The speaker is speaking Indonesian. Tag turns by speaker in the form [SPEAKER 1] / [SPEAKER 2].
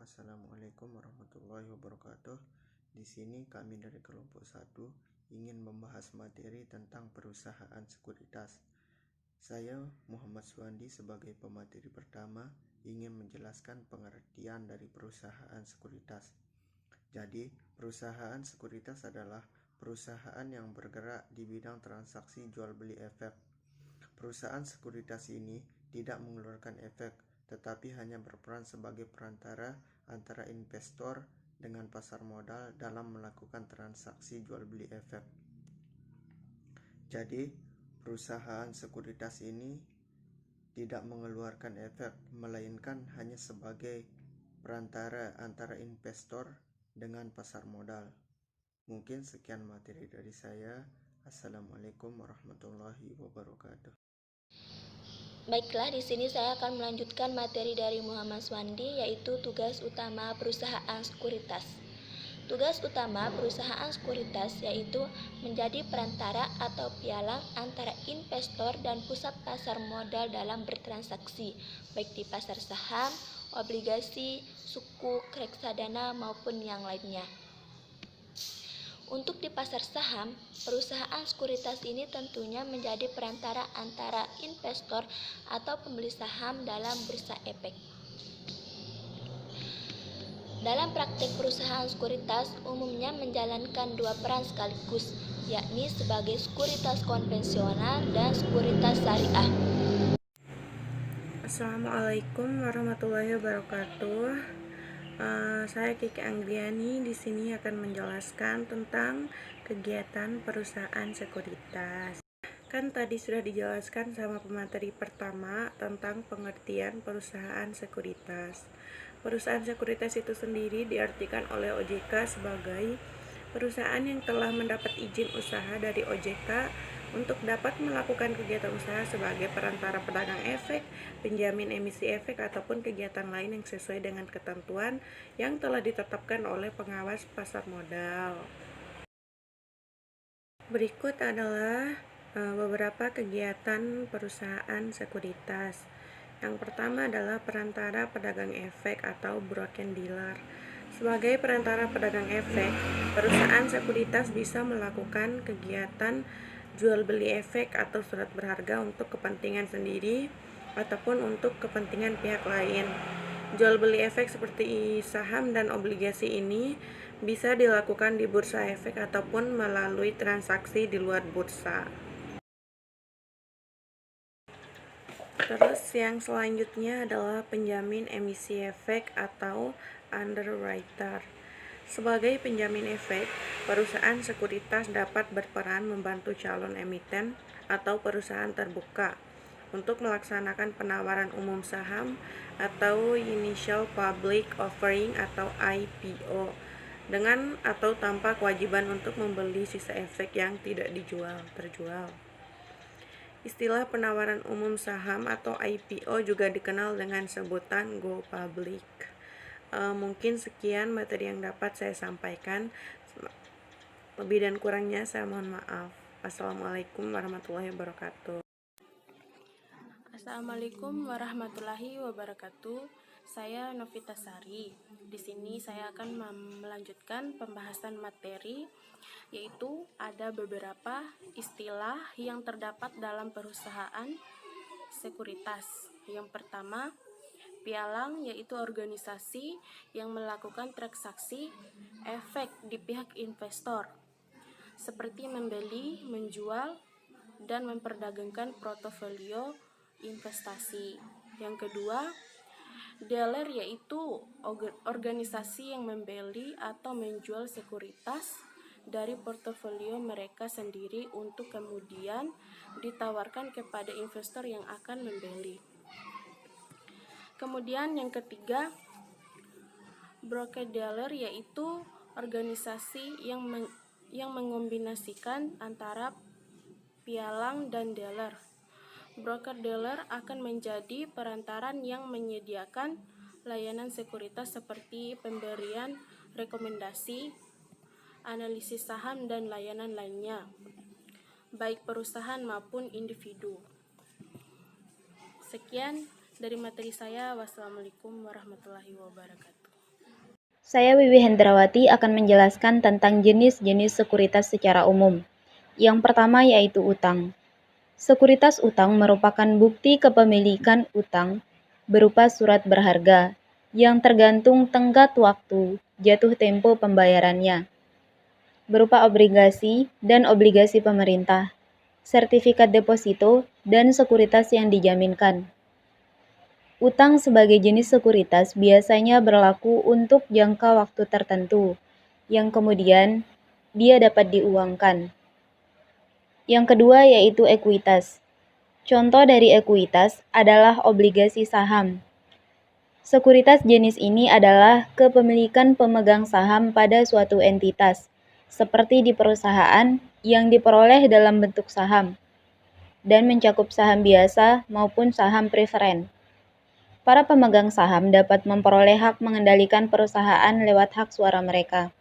[SPEAKER 1] Assalamualaikum warahmatullahi wabarakatuh. Di sini kami dari kelompok 1 ingin membahas materi tentang perusahaan sekuritas. Saya Muhammad Suwandi sebagai pemateri pertama ingin menjelaskan pengertian dari perusahaan sekuritas. Jadi, perusahaan sekuritas adalah perusahaan yang bergerak di bidang transaksi jual beli efek. Perusahaan sekuritas ini tidak mengeluarkan efek, tetapi hanya berperan sebagai perantara antara investor dengan pasar modal dalam melakukan transaksi jual beli efek. Jadi, perusahaan sekuritas ini tidak mengeluarkan efek, melainkan hanya sebagai perantara antara investor dengan pasar modal. Mungkin sekian materi dari saya. Assalamualaikum warahmatullahi wabarakatuh.
[SPEAKER 2] Baiklah, di sini saya akan melanjutkan materi dari Muhammad Suwandi, yaitu tugas utama perusahaan sekuritas. Tugas utama perusahaan sekuritas yaitu menjadi perantara atau pialang antara investor dan pusat pasar modal dalam bertransaksi, baik di pasar saham, obligasi, suku, reksadana maupun yang lainnya. Untuk di pasar saham, perusahaan sekuritas ini tentunya menjadi perantara antara investor atau pembeli saham dalam bursa efek. Dalam praktik perusahaan sekuritas umumnya menjalankan dua peran sekaligus, yakni sebagai sekuritas konvensional dan sekuritas syariah.
[SPEAKER 3] Assalamualaikum warahmatullahi wabarakatuh. Saya Kiki Anggliani di sini akan menjelaskan tentang kegiatan perusahaan sekuritas. Kan tadi sudah dijelaskan sama pemateri pertama tentang pengertian perusahaan sekuritas. Perusahaan sekuritas itu sendiri diartikan oleh OJK sebagai perusahaan yang telah mendapat izin usaha dari OJK untuk dapat melakukan kegiatan usaha sebagai perantara pedagang efek, penjamin emisi efek, ataupun kegiatan lain yang sesuai dengan ketentuan yang telah ditetapkan oleh pengawas pasar modal. Berikut adalah beberapa kegiatan perusahaan sekuritas. Yang pertama adalah perantara pedagang efek atau broker dealer. Sebagai perantara pedagang efek, perusahaan sekuritas bisa melakukan kegiatan jual beli efek atau surat berharga untuk kepentingan sendiri ataupun untuk kepentingan pihak lain. Jual beli efek seperti saham dan obligasi ini bisa dilakukan di bursa efek ataupun melalui transaksi di luar bursa. Terus yang selanjutnya adalah penjamin emisi efek atau underwriter. Sebagai penjamin efek, perusahaan sekuritas dapat berperan membantu calon emiten atau perusahaan terbuka untuk melaksanakan penawaran umum saham atau Initial Public Offering atau IPO dengan atau tanpa kewajiban untuk membeli sisa efek yang tidak terjual. Istilah penawaran umum saham atau IPO juga dikenal dengan sebutan go public. Mungkin sekian materi yang dapat saya sampaikan. Lebih dan kurangnya saya mohon maaf. Assalamualaikum warahmatullahi wabarakatuh.
[SPEAKER 4] Assalamualaikum warahmatullahi wabarakatuh. Saya Novita Sari. Di sini saya akan melanjutkan pembahasan materi, yaitu ada beberapa istilah yang terdapat dalam perusahaan sekuritas. Yang pertama, pialang, yaitu organisasi yang melakukan transaksi efek di pihak investor, seperti membeli, menjual, dan memperdagangkan portofolio investasi. Yang kedua, dealer, yaitu organisasi yang membeli atau menjual sekuritas dari portofolio mereka sendiri untuk kemudian ditawarkan kepada investor yang akan membeli. Kemudian yang ketiga, broker dealer, yaitu organisasi yang mengombinasikan antara pialang dan dealer. Broker dealer akan menjadi perantaran yang menyediakan layanan sekuritas seperti pemberian rekomendasi, analisis saham, dan layanan lainnya, baik perusahaan maupun individu. Sekian dari materi saya. Wassalamualaikum warahmatullahi wabarakatuh.
[SPEAKER 5] Saya Wiwi Hendrawati akan menjelaskan tentang jenis-jenis sekuritas secara umum. Yang pertama yaitu utang. Sekuritas utang merupakan bukti kepemilikan utang berupa surat berharga yang tergantung tenggat waktu jatuh tempo pembayarannya, berupa obligasi dan obligasi pemerintah, sertifikat deposito, dan sekuritas yang dijaminkan. Utang sebagai jenis sekuritas biasanya berlaku untuk jangka waktu tertentu, yang kemudian dia dapat diuangkan. Yang kedua yaitu ekuitas. Contoh dari ekuitas adalah obligasi saham. Sekuritas jenis ini adalah kepemilikan pemegang saham pada suatu entitas, seperti di perusahaan yang diperoleh dalam bentuk saham, dan mencakup saham biasa maupun saham preferen. Para pemegang saham dapat memperoleh hak mengendalikan perusahaan lewat hak suara mereka.